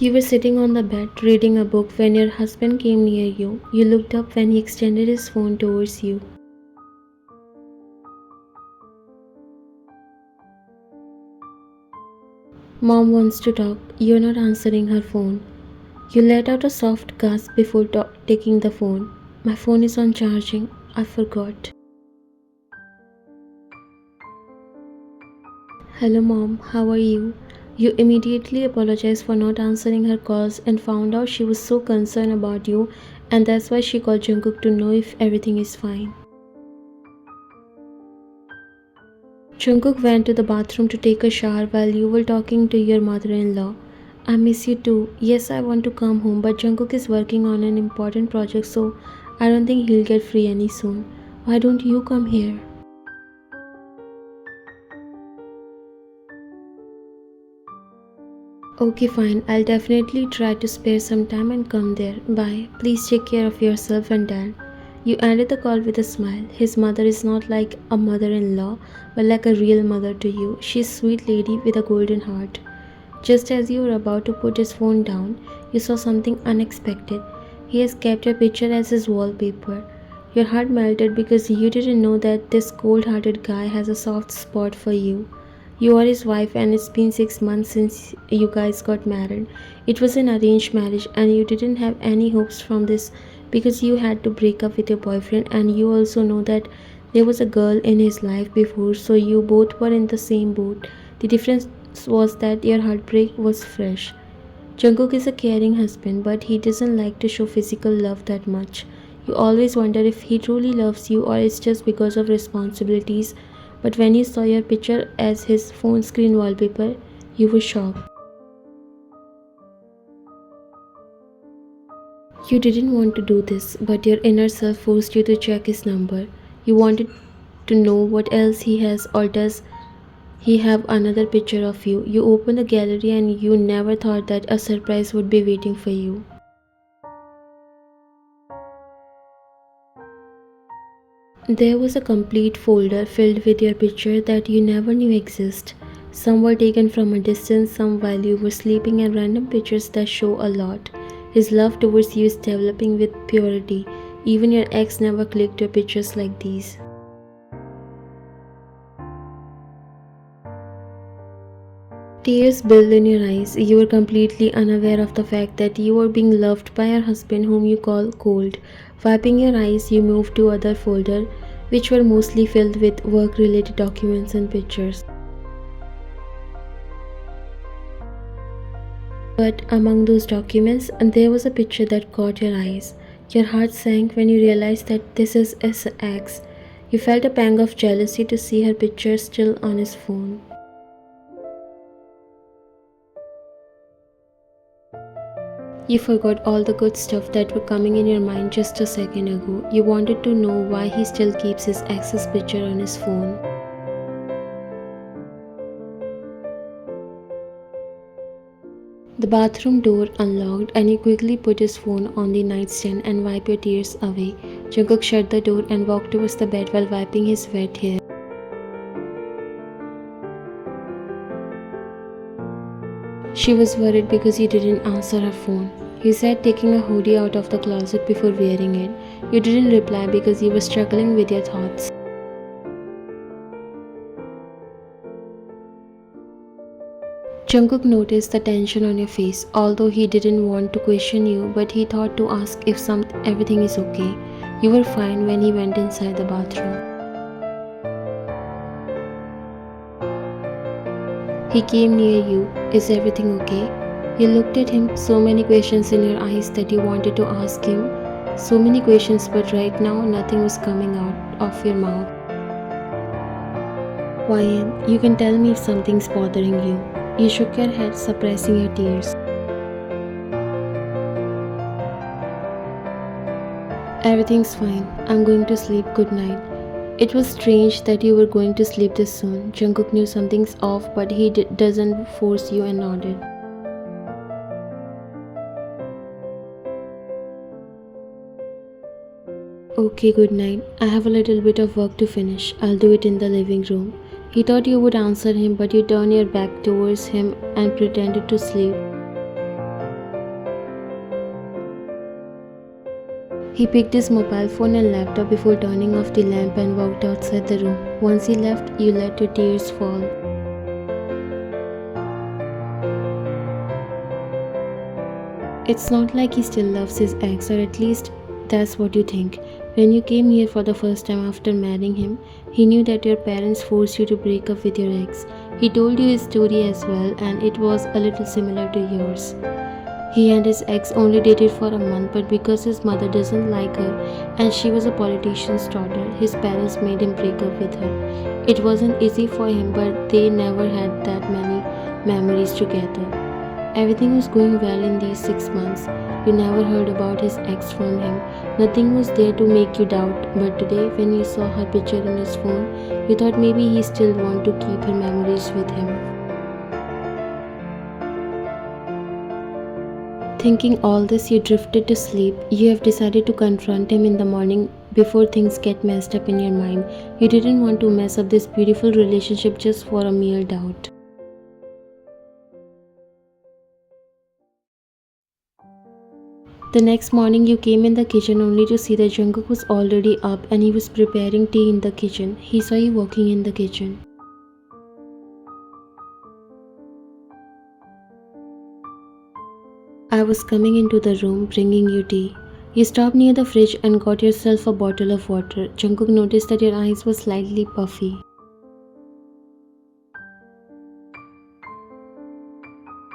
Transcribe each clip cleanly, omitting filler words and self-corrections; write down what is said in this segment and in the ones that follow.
You were sitting on the bed reading a book when your husband came near you. You looked up when he extended his phone towards you. Mom wants to talk. You're not answering her phone. You let out a soft gasp before taking the phone. My phone is on charging. I forgot. Hello mom, how are you? You immediately apologized for not answering her calls and found out she was so concerned about you, and that's why she called Jungkook to know if everything is fine. Jungkook went to the bathroom to take a shower while you were talking to your mother-in-law. I miss you too. Yes, I want to come home, but Jungkook is working on an important project, so I don't think he'll get free any soon. Why don't you come here? Okay, fine. I'll definitely try to spare some time and come there. Bye. Please take care of yourself and dad. You ended the call with a smile. His mother is not like a mother-in-law, but like a real mother to you. She's a sweet lady with a golden heart. Just as you were about to put his phone down, you saw something unexpected. He has kept your picture as his wallpaper. Your heart melted because you didn't know that this cold-hearted guy has a soft spot for you. You are his wife and it's been 6 months since you guys got married. It was an arranged marriage and you didn't have any hopes from this because you had to break up with your boyfriend, and you also know that there was a girl in his life before, so you both were in the same boat. The difference was that your heartbreak was fresh. Jungkook is a caring husband, but he doesn't like to show physical love that much. You always wonder if he truly loves you or it's just because of responsibilities. But when you saw your picture as his phone screen wallpaper, you were shocked. You didn't want to do this, but your inner self forced you to check his number. You wanted to know what else he has, or does he have another picture of you. You opened the gallery and you never thought that a surprise would be waiting for you. There was a complete folder filled with your picture that you never knew exist. Some were taken from a distance, some while you were sleeping, and random pictures that show a lot. His love towards you is developing with purity. Even your ex never clicked your pictures like these. Tears built in your eyes. You were completely unaware of the fact that you were being loved by your husband, whom you call cold. Wiping your eyes, you moved to other folder, which were mostly filled with work-related documents and pictures. But among those documents, there was a picture that caught your eyes. Your heart sank when you realized that this is his ex. You felt a pang of jealousy to see her picture still on his phone. You forgot all the good stuff that were coming in your mind just a second ago. You wanted to know why he still keeps his ex's picture on his phone. The bathroom door unlocked and you quickly put his phone on the nightstand and wiped your tears away. Jungkook shut the door and walked towards the bed while wiping his wet hair. She was worried because you didn't answer her phone. He said taking a hoodie out of the closet before wearing it. You didn't reply because you were struggling with your thoughts. Jungkook noticed the tension on your face, although he didn't want to question you, but he thought to ask if everything is okay. You were fine when he went inside the bathroom. He came near you. Is everything okay? You looked at him, so many questions in your eyes that you wanted to ask him. So many questions, but right now nothing was coming out of your mouth. Wyan, you can tell me if something's bothering you. You shook your head, suppressing your tears. Everything's fine. I'm going to sleep. Good night. It was strange that you were going to sleep this soon. Jungkook knew something's off, but he doesn't force you, and nodded. Okay, good night. I have a little bit of work to finish. I'll do it in the living room. He thought you would answer him, but you turned your back towards him and pretended to sleep. He picked his mobile phone and laptop before turning off the lamp and walked outside the room. Once he left, you let your tears fall. It's not like he still loves his ex, or at least that's what you think. When you came here for the first time after marrying him, he knew that your parents forced you to break up with your ex. He told you his story as well, and it was a little similar to yours. He and his ex only dated for a month, but because his mother doesn't like her and she was a politician's daughter, his parents made him break up with her. It wasn't easy for him, but they never had that many memories together. Everything was going well in these 6 months. You never heard about his ex from him. Nothing was there to make you doubt, but today, when you saw her picture in his phone, you thought maybe he still wanted to keep her memories with him. Thinking all this, you drifted to sleep. You have decided to confront him in the morning before things get messed up in your mind. You didn't want to mess up this beautiful relationship just for a mere doubt. The next morning, you came in the kitchen only to see that Jungkook was already up and he was preparing tea in the kitchen. He saw you walking in the kitchen. I was coming into the room bringing you tea. You stopped near the fridge and got yourself a bottle of water. Jungkook noticed that your eyes were slightly puffy.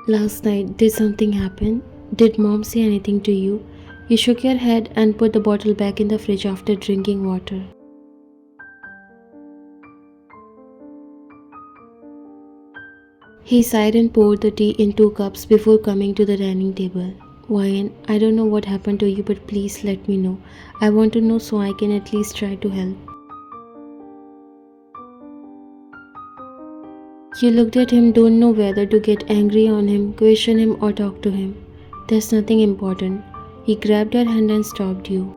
Last night, did something happen? Did mom say anything to you? You shook your head and put the bottle back in the fridge after drinking water. He sighed and poured the tea in 2 cups before coming to the dining table. Wyan, I don't know what happened to you, but please let me know. I want to know so I can at least try to help. You looked at him, don't know whether to get angry on him, question him or talk to him. There's nothing important. He grabbed your hand and stopped you.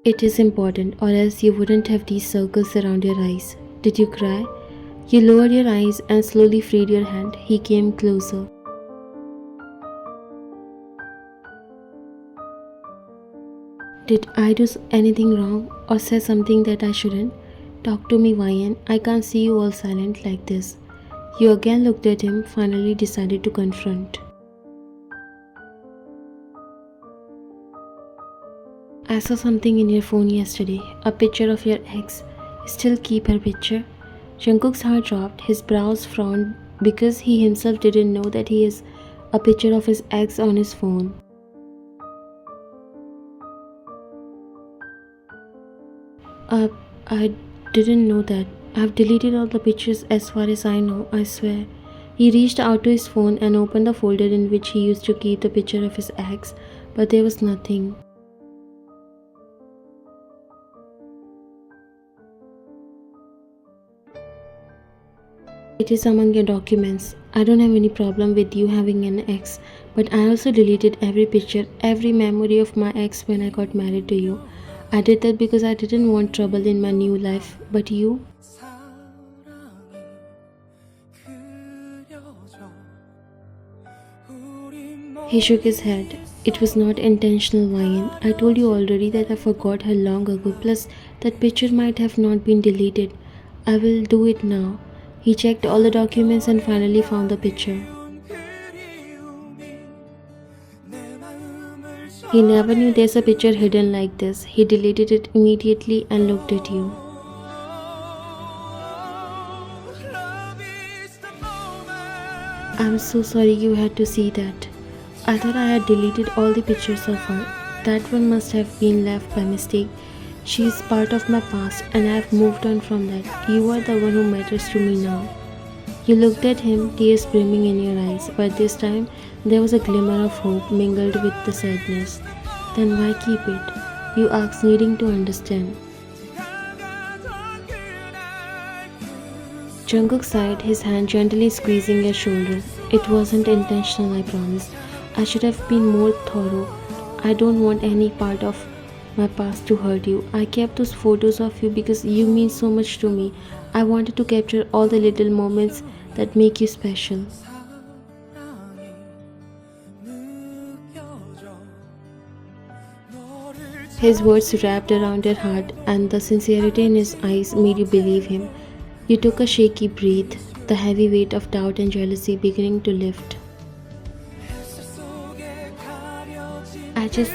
It is important, or else you wouldn't have these circles around your eyes. Did you cry? You lowered your eyes and slowly freed your hand. He came closer. Did I do anything wrong or say something that I shouldn't? Talk to me, Wyan. I can't see you all silent like this. You again looked at him, finally decided to confront. I saw something in your phone yesterday, a picture of your ex. You still keep her picture? Jungkook's heart dropped, his brows frowned because he himself didn't know that he has a picture of his ex on his phone. I didn't know that. I've deleted all the pictures as far as I know, I swear. He reached out to his phone and opened the folder in which he used to keep the picture of his ex, but there was nothing. It is among your documents. I don't have any problem with you having an ex, but I also deleted every picture, every memory of my ex when I got married to you. I did that because I didn't want trouble in my new life, but you? He shook his head. It was not intentional, Wyan. I told you already that I forgot her long ago, plus that picture might have not been deleted. I will do it now. He checked all the documents and finally found the picture. He never knew there's a picture hidden like this. He deleted it immediately and looked at you. I'm so sorry you had to see that. I thought I had deleted all the pictures of her. That one must have been left by mistake. She is part of my past and I have moved on from that. You are the one who matters to me now. You looked at him, tears brimming in your eyes, but this time there was a glimmer of hope mingled with the sadness. Then why keep it? You asked, needing to understand. Jungkook sighed, his hand gently squeezing your shoulder. It wasn't intentional, I promise. I should have been more thorough. I don't want any part of my past to hurt you. I kept those photos of you because you mean so much to me. I wanted to capture all the little moments that make you special. His words wrapped around her heart, and the sincerity in his eyes made you believe him. You took a shaky breath, the heavy weight of doubt and jealousy beginning to lift. I just,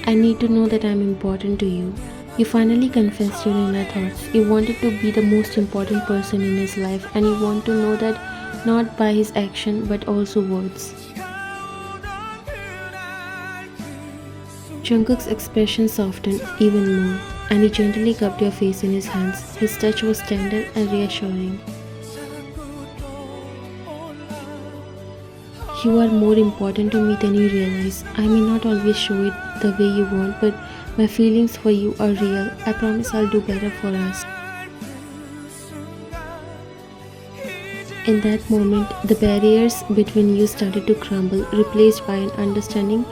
I need to know that I'm important to you. You finally confessed your inner thoughts. You wanted to be the most important person in his life, and you want to know that not by his action but also words. Jungkook's expression softened even more, and he gently cupped your face in his hands. His touch was tender and reassuring. You are more important to me than you realize. I may not always show it the way you want, but my feelings for you are real. I promise I'll do better for us. In that moment, the barriers between you started to crumble, replaced by an understanding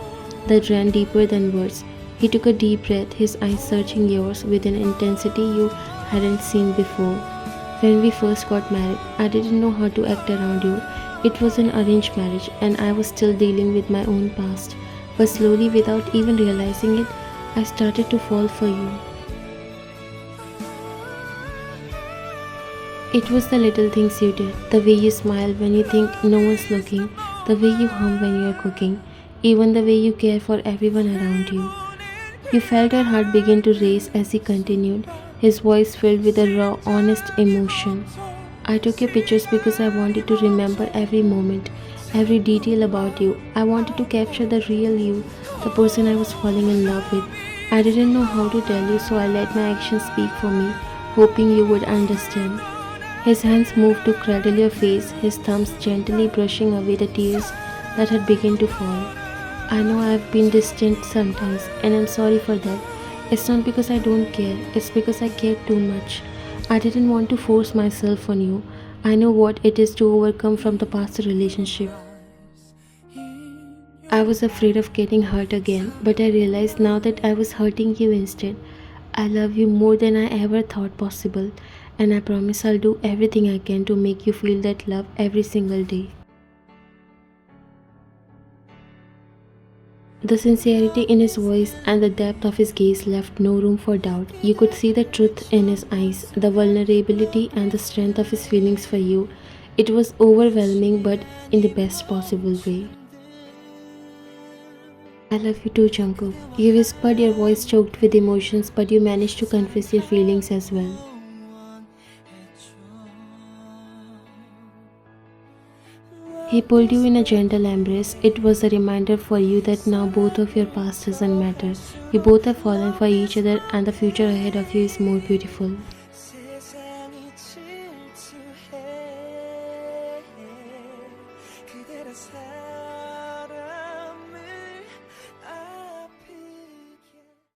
that ran deeper than words. He took a deep breath, his eyes searching yours with an intensity you hadn't seen before. When we first got married, I didn't know how to act around you. It was an arranged marriage, and I was still dealing with my own past. But slowly, without even realizing it, I started to fall for you. It was the little things you did, the way you smile when you think no one's looking, the way you hum when you are cooking, even the way you care for everyone around you. You felt her heart begin to race as he continued, his voice filled with a raw, honest emotion. I took your pictures because I wanted to remember every moment, every detail about you. I wanted to capture the real you, the person I was falling in love with. I didn't know how to tell you, so I let my actions speak for me, hoping you would understand. His hands moved to cradle your face, his thumbs gently brushing away the tears that had begun to fall. I know I have been distant sometimes, and I'm sorry for that. It's not because I don't care, it's because I care too much. I didn't want to force myself on you. I know what it is to overcome from the past relationship. I was afraid of getting hurt again, but I realized now that I was hurting you instead. I love you more than I ever thought possible, and I promise I'll do everything I can to make you feel that love every single day. The sincerity in his voice and the depth of his gaze left no room for doubt. You could see the truth in his eyes, the vulnerability and the strength of his feelings for you. It was overwhelming, but in the best possible way. I love you too, Jungkook. You whispered, your voice choked with emotions, but you managed to confess your feelings as well. He pulled you in a gentle embrace. It was a reminder for you that now both of your past doesn't matter. You both have fallen for each other, and the future ahead of you is more beautiful.